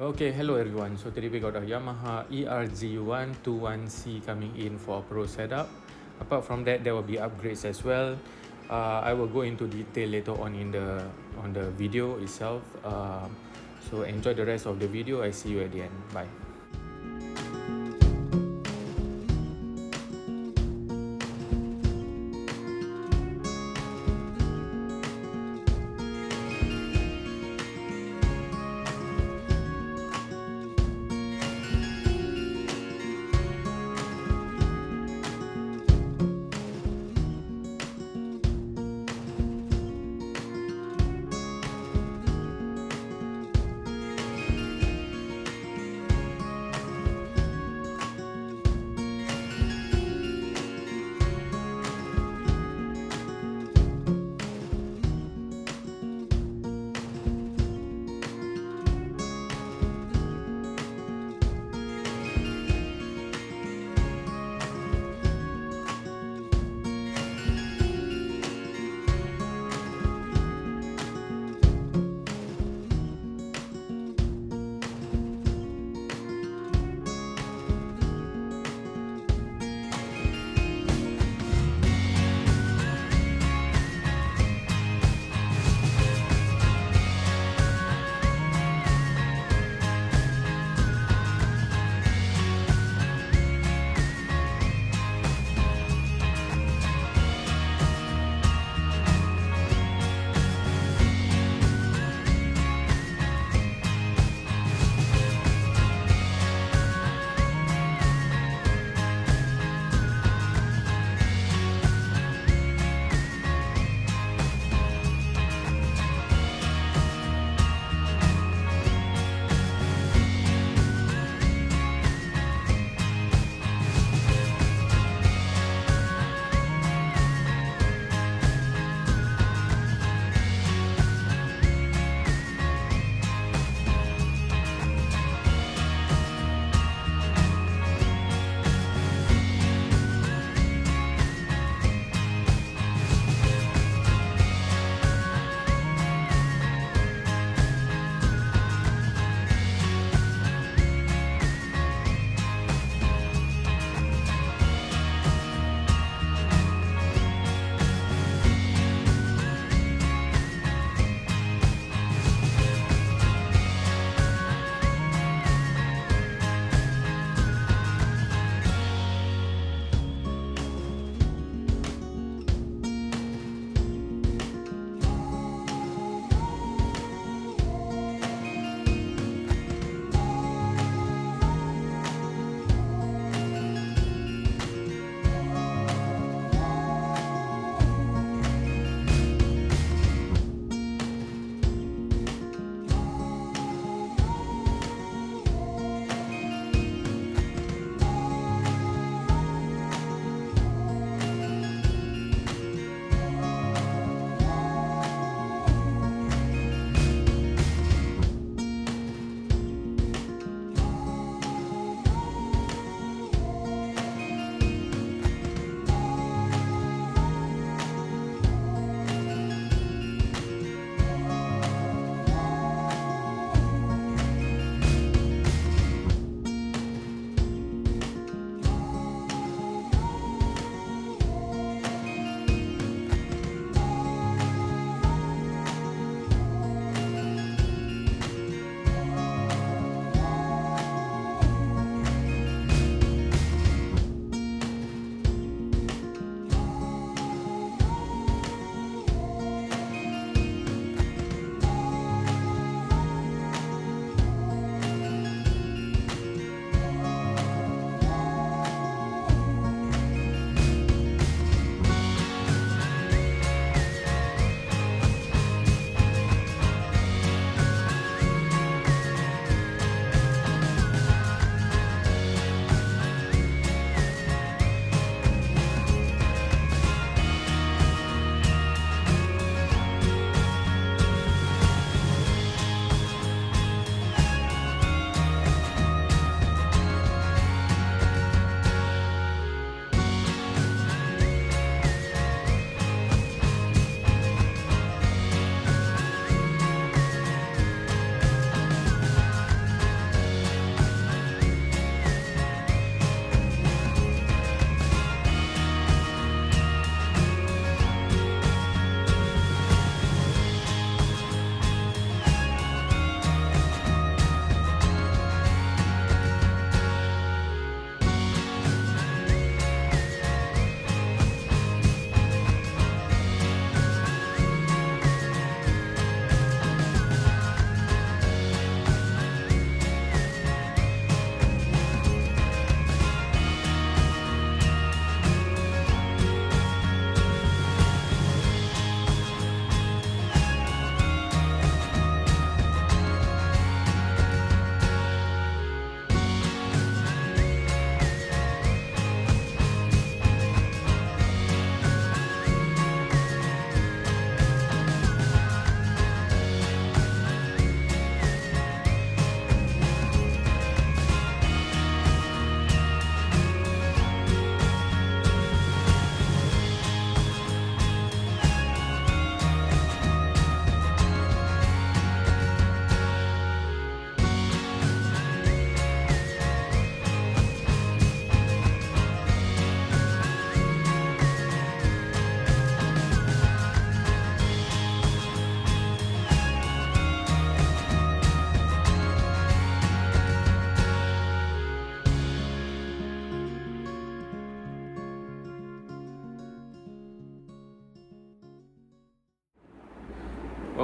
Okay, hello everyone. So today we got a Yamaha ERG 121C coming in for a pro setup. Apart from that, there will be upgrades as well. I will go into detail later on in the video itself. So enjoy the rest of the video. I see you at the end. Bye.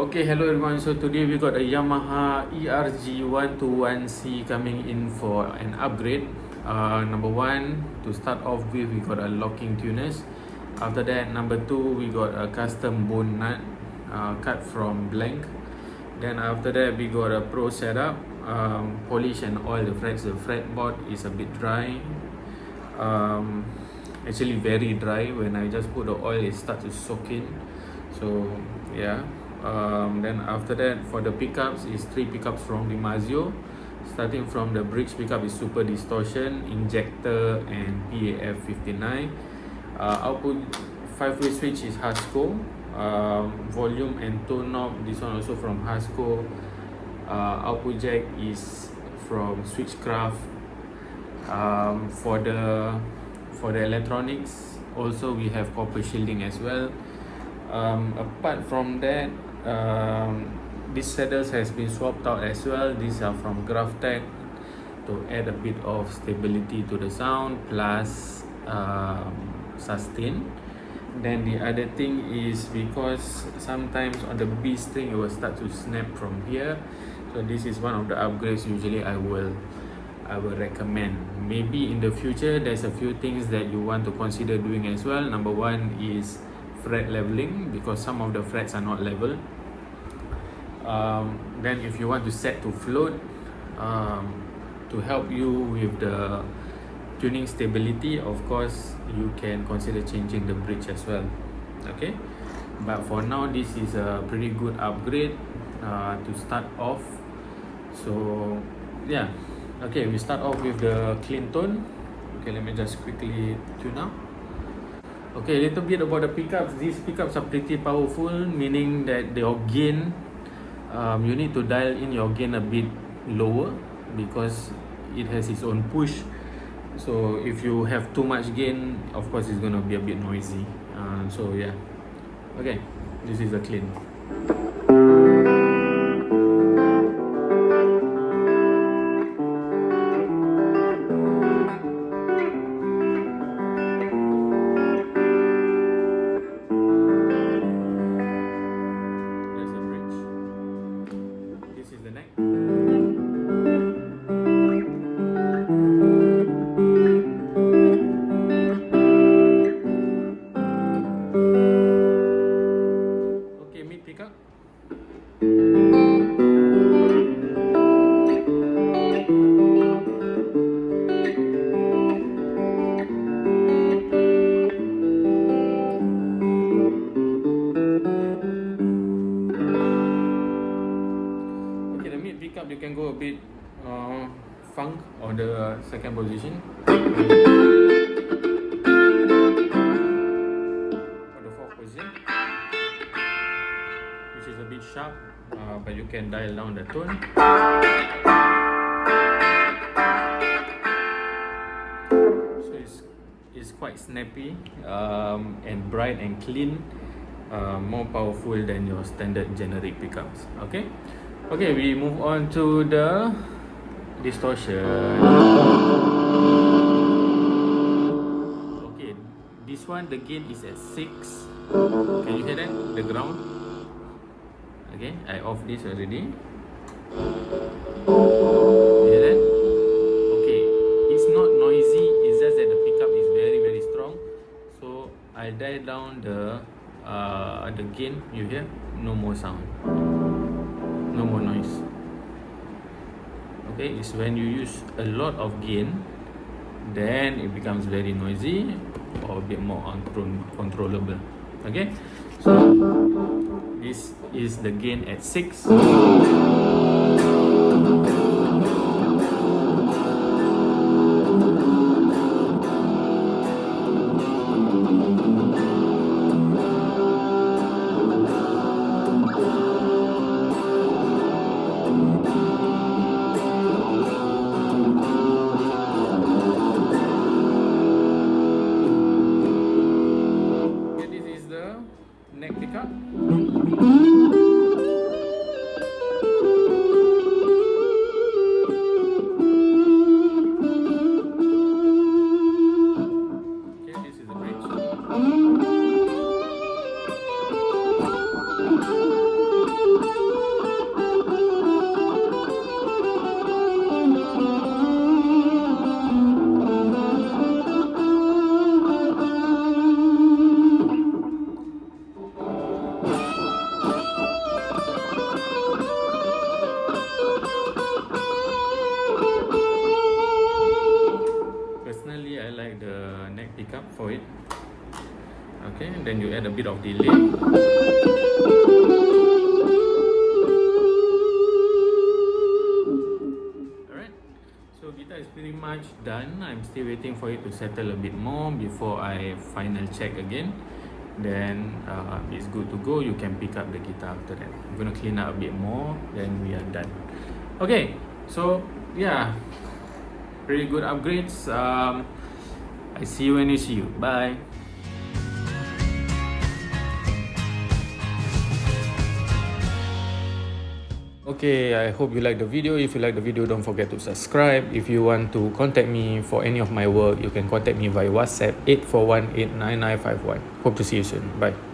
Okay, hello everyone. So today we got a Yamaha ERG 121C coming in for an upgrade. Number one, to start off with, we got a locking tuners. After that, number two, we got a custom bone nut cut from blank. Then after that, we got a pro setup, polish and oil the frets. The fretboard is a bit dry, actually very dry. When I just put the oil, it starts to soak in. So yeah. Then after that, for the pickups, is 3 pickups from dimarzio. Starting from the bridge pickup is super distortion, injector and PAF 59. Output 5-way switch is husco. Volume and tone knob, this one also from husco. Output jack is from switchcraft. For the electronics, also we have coppershielding as well. Apart from that, these saddles has been swapped out as well. These are from graphtech to add a bit of stability to the sound, plus sustain. Then the other thing is, because sometimes on the B string it will start to snap from here, so this is one of the upgrades usually I will recommend. Maybe in the future there's a few things that you want to consider doing as well. Number one is fret leveling, because some of the frets are not level. Then if you want to set to float, to help you with the tuning stability, of course you can consider changing the bridge as well. Okay, but for now this is a pretty good upgrade to start off. So yeah, okay, we start off with the clean tone. Okay, let me just quickly tune up. Okay, a little bit about the pickups. These pickups are pretty powerful, meaning that your gain, you need to dial in your gain a bit lower, because it has its own push. So if you have too much gain, of course it's gonna be a bit noisy. So yeah, okay, this is the clean. You can go a bit funk on the second position. For the fourth position, which is a bit sharp, but you can dial down the tone. So it's quite snappy and bright and clean, more powerful than your standard generic pickups. Okay, we move on to the distortion. Okay, this one the gain is at 6. Can you hear that? The ground. Okay, I off this already. Hear that? Okay, it's not noisy, it's just that the pickup is very, very strong. So I dial down the gain. You hear? No more sound. No more noise. Okay, it's when you use a lot of gain, then it becomes very noisy or a bit more uncontrollable. Okay, so this is the gain at 6. neck pickup. for it. Okay, and then you add a bit of delay. Alright, so guitar is pretty much done. I'm still waiting for it to settle a bit more before I final check again. Then it's good to go. You can pick up the guitar after that. I'm gonna clean up a bit more, then we are done. Okay, so yeah, pretty good upgrades. I see you when I see you. Bye. Okay, I hope you like the video. If you like the video, don't forget to subscribe. If you want to contact me for any of my work, you can contact me via WhatsApp 841-89951. Hope to see you soon. Bye.